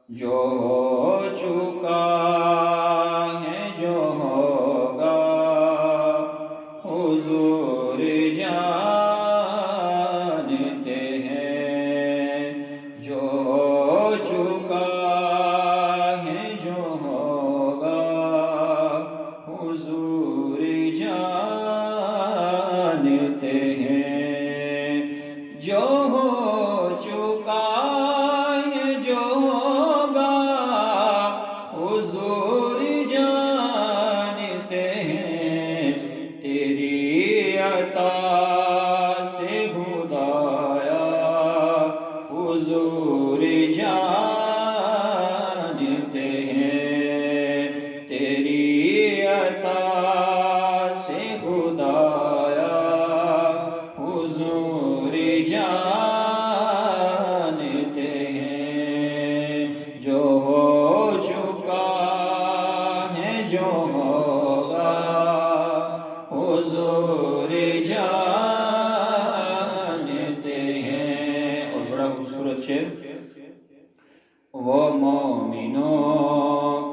جو ہو چکا ہے جو ہوگا حضور جانتے ہیں، جو ہو چکا ہے جو ہوگا حضور جانتے ہیں، جو ہو چکا ہے جو ہوگا حضور جانتے ہیں، تیری عطا سے خدایا حضور جانتے ہیں، تیری عطا سے خدایا حضور جانتے ہیں، جو ہو چکا ہے جو ہوگا حضور جانتے ہیں۔ اور بڑا خوبصورت شعر، وہ مومنوں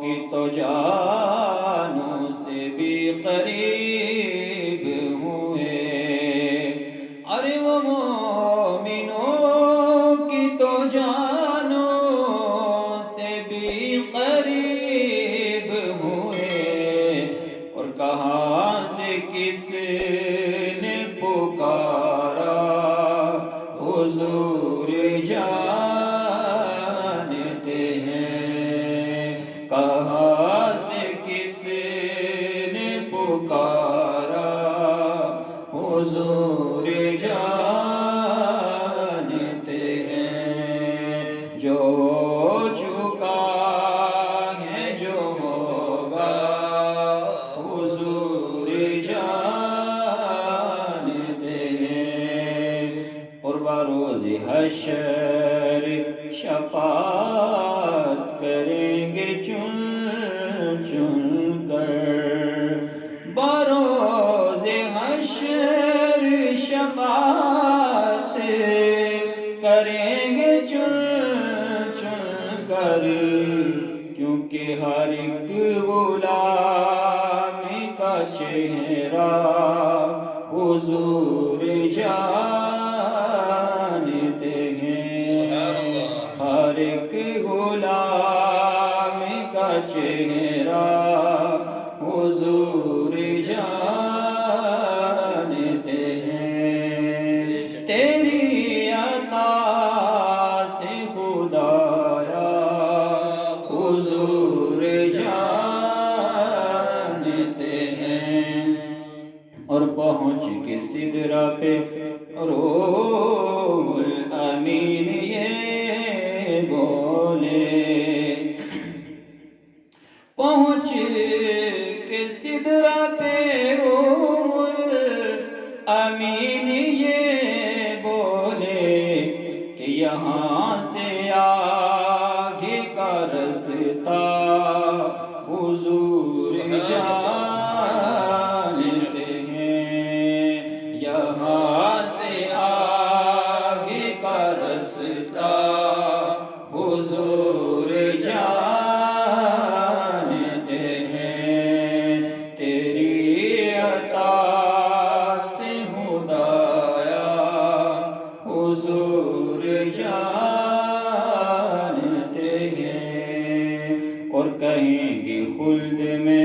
کی تو جانوں سے بھی قریب ہوئے، ارے وہ مومنوں کی تو جانوں سے بھی قریب ہوئے، اور کہاں سے کس نے پکارا حضور جانتے ہیں، کہاں سے کس نے پکارا حضور جانتے ہیں، جو ہو چکا ہے جو ہوگا حضور جانتے ہیں، اور بروز حشر شفاعت کریں گے چن چن کر، بروز حشر شفاعت کریں گے چن چن کر، کیونکہ ہر ایک غلام کا چہرہ حضور جانتے ہیں، ہر ایک غلام کا چہرہ حضور جانتے ہیں، تیری عطا سے خدایا حضور جانتے ہیں، اور پہنچ کے سدرہ پہ روح الامین یہ بولے، پہنچ کے سدرہ پہ روح الامین یہ بولے کہ یہاں سے آگے کا رستہ حضور جانتے ہیں، یہاں سے آگے کا رستہ حضور جانتے ہیں، تیری عطا سے خدایا حضور جانتے ہیں، اور کہیں گے خلد میں